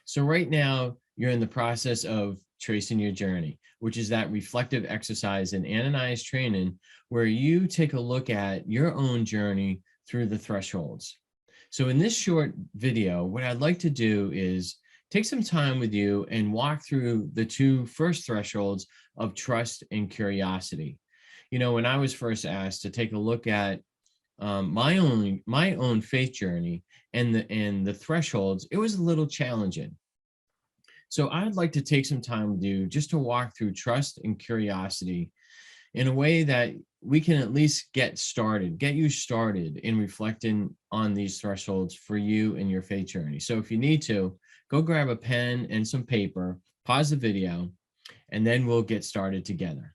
So right now, you're in the process of tracing your journey, which is that reflective exercise in Ananias training, where you take a look at your own journey through the thresholds. So in this short video, what I'd like to do is take some time with you and walk through the two first thresholds of trust and curiosity. You know, when I was first asked to take a look at my own faith journey and the thresholds, it was a little challenging. So I'd like to take some time with you just to walk through trust and curiosity in a way that we can at least get you started in reflecting on these thresholds for you and your faith journey. So if you need to, go grab a pen and some paper, pause the video, and then we'll get started together.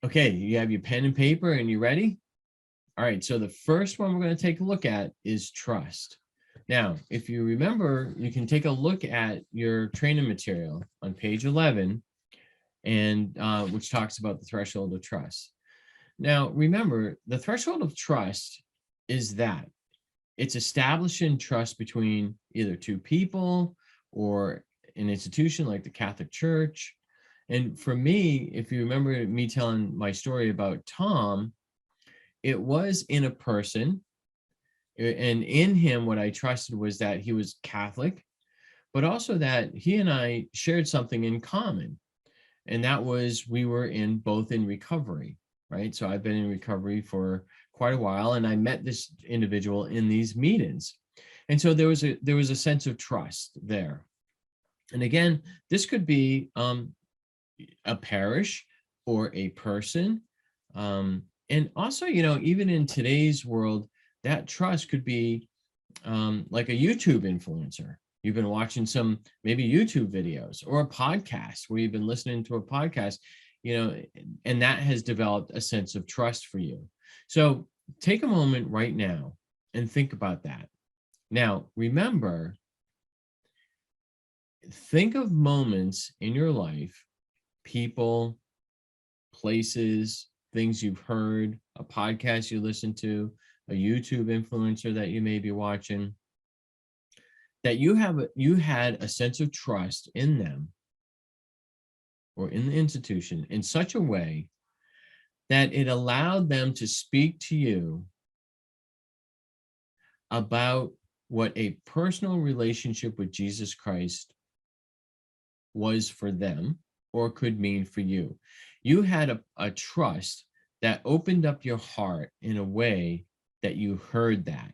Okay, you have your pen and paper and you ready? All right, so the first one we're going to take a look at is trust. Now, if you remember, you can take a look at your training material on page 11, and which talks about the threshold of trust. Now, remember, the threshold of trust is that it's establishing trust between either two people or an institution like the Catholic Church. And for me, if you remember me telling my story about Tom, it was in a person, and in him, what I trusted was that he was Catholic, but also that he and I shared something in common. And that was we were both in recovery, right? So I've been in recovery for quite a while, and I met this individual in these meetings. And so there was a sense of trust there. And again, this could be a parish or a person. And also, you know, even in today's world, that trust could be like a YouTube influencer. You've been watching some maybe YouTube videos or a podcast where you've been listening to a podcast, you know, and that has developed a sense of trust for you. So take a moment right now and think about that. Now, remember, think of moments in your life, people, places, things you've heard, a podcast you listen to, a YouTube influencer that you may be watching, that you had a sense of trust in them or in the institution in such a way that it allowed them to speak to you about what a personal relationship with Jesus Christ was for them or could mean for you. You had a trust that opened up your heart in a way that you heard that.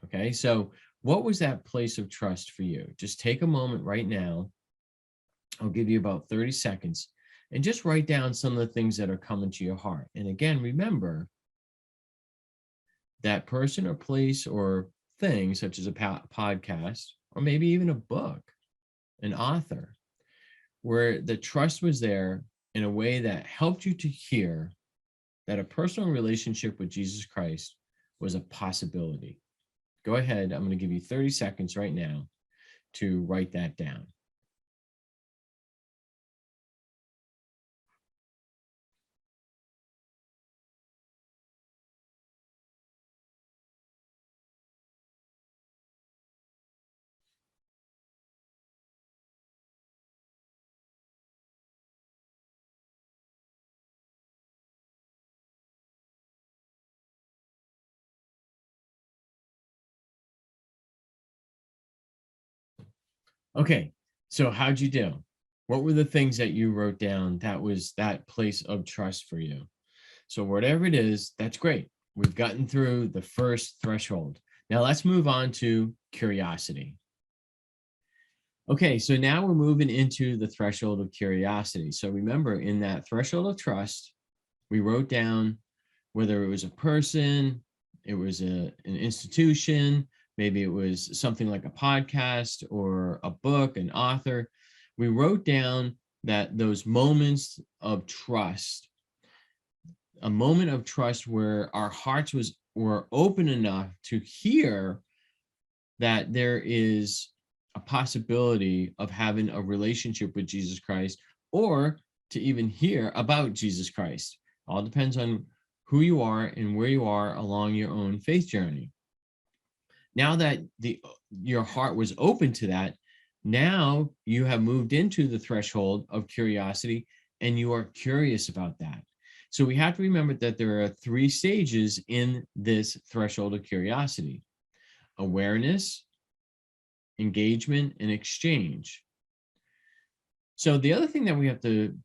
Okay, so what was that place of trust for you? Just take a moment right now. I'll give you about 30 seconds and just write down some of the things that are coming to your heart. And again, remember that person or place or thing, such as a podcast, or maybe even a book, an author, where the trust was there in a way that helped you to hear that a personal relationship with Jesus Christ was a possibility. Go ahead. I'm going to give you 30 seconds right now to write that down. Okay, so how'd you do? What were the things that you wrote down that was that place of trust for you? So whatever it is, that's great. We've gotten through the first threshold. Now let's move on to curiosity. Okay, so now we're moving into the threshold of curiosity. So remember, in that threshold of trust, we wrote down whether it was a person, it was an institution, maybe it was something like a podcast or a book, an author. We wrote down that those moments of trust, a moment of trust where our hearts were open enough to hear that there is a possibility of having a relationship with Jesus Christ, or to even hear about Jesus Christ. All depends on who you are and where you are along your own faith journey. Now that your heart was open to that, now you have moved into the threshold of curiosity and you are curious about that. So we have to remember that there are 3 stages in this threshold of curiosity: awareness, engagement, and exchange. So the other thing that we have to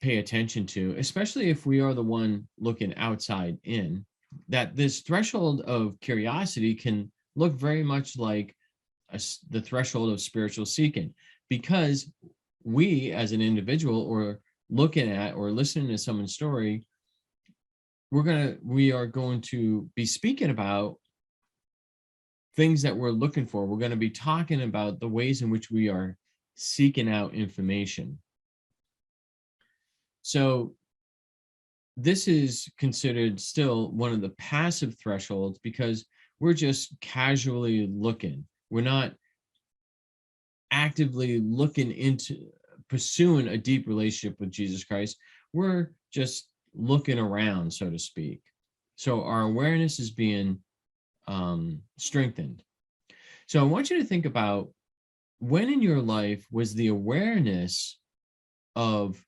pay attention to, especially if we are the one looking outside in, that this threshold of curiosity can look very much like the threshold of spiritual seeking, because we as an individual, or looking at or listening to someone's story, we are going to be speaking about things that we're looking for. We're going to be talking about the ways in which we are seeking out information. So this is considered still one of the passive thresholds, because we're just casually looking. We're not actively looking into pursuing a deep relationship with Jesus Christ. We're just looking around, so to speak. So our awareness is being strengthened. So I want you to think about, when in your life was the awareness of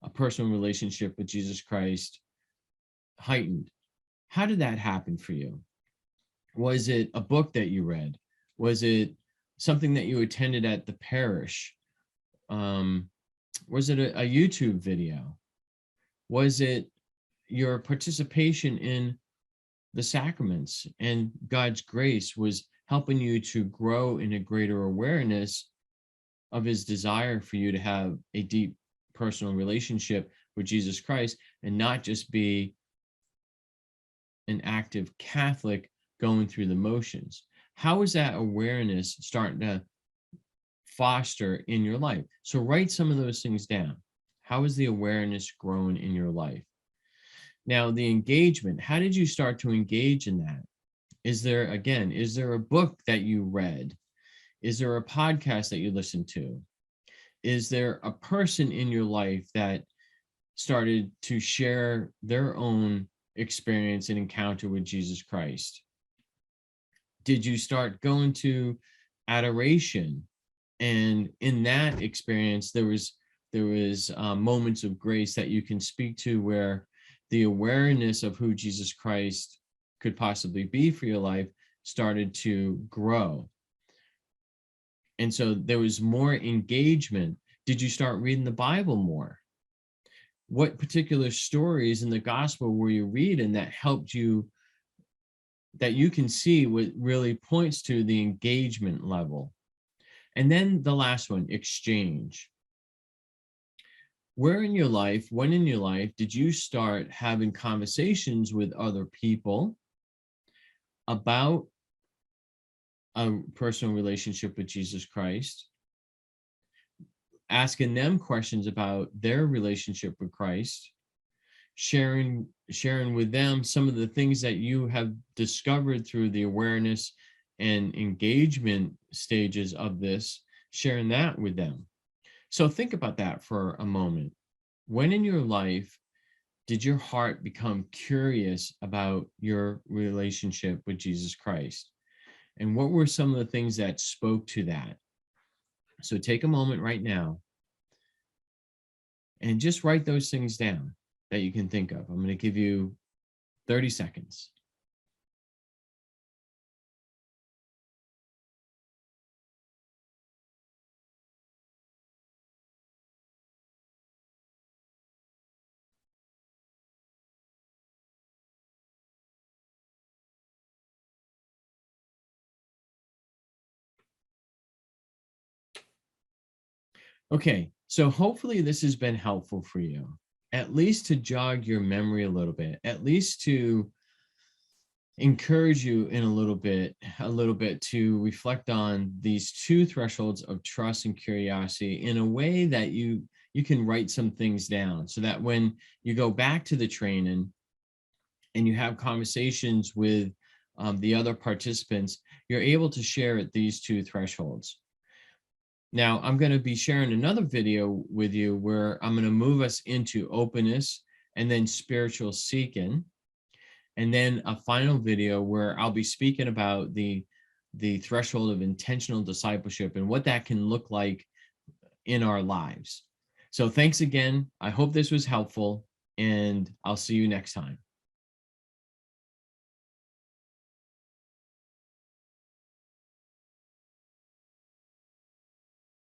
a personal relationship with Jesus Christ heightened? How did that happen for you? Was it a book that you read? Was it something that you attended at the parish? Was it a YouTube video? Was it your participation in the sacraments and God's grace was helping you to grow in a greater awareness of his desire for you to have a deep personal relationship with Jesus Christ, and not just be an active Catholic going through the motions? How is that awareness starting to foster in your life? So write some of those things down. How is the awareness grown in your life? Now, the engagement, how did you start to engage in that? Is there a book that you read? Is there a podcast that you listened to? Is there a person in your life that started to share their own experience and encounter with Jesus Christ? Did you start going to adoration? And in that experience, there was moments of grace that you can speak to, where the awareness of who Jesus Christ could possibly be for your life started to grow. And so there was more engagement. Did you start reading the Bible more? What particular stories in the gospel were you reading that helped you, that you can see what really points to the engagement level? And then the last one, exchange. When in your life did you start having conversations with other people about a personal relationship with Jesus Christ, asking them questions about their relationship with Christ, sharing with them some of the things that you have discovered through the awareness and engagement stages of this, sharing that with them? So think about that for a moment. When in your life did your heart become curious about your relationship with Jesus Christ? And what were some of the things that spoke to that? So take a moment right now and just write those things down that you can think of. I'm going to give you 30 seconds. Okay, so hopefully this has been helpful for you, at least to jog your memory a little bit, at least to encourage you in a little bit to reflect on these 2 thresholds of trust and curiosity in a way that you can write some things down, so that when you go back to the training and you have conversations with the other participants, you're able to share at these 2 thresholds. Now, I'm going to be sharing another video with you where I'm going to move us into openness and then spiritual seeking. And then a final video where I'll be speaking about the the threshold of intentional discipleship and what that can look like in our lives. So thanks again. I hope this was helpful, and I'll see you next time.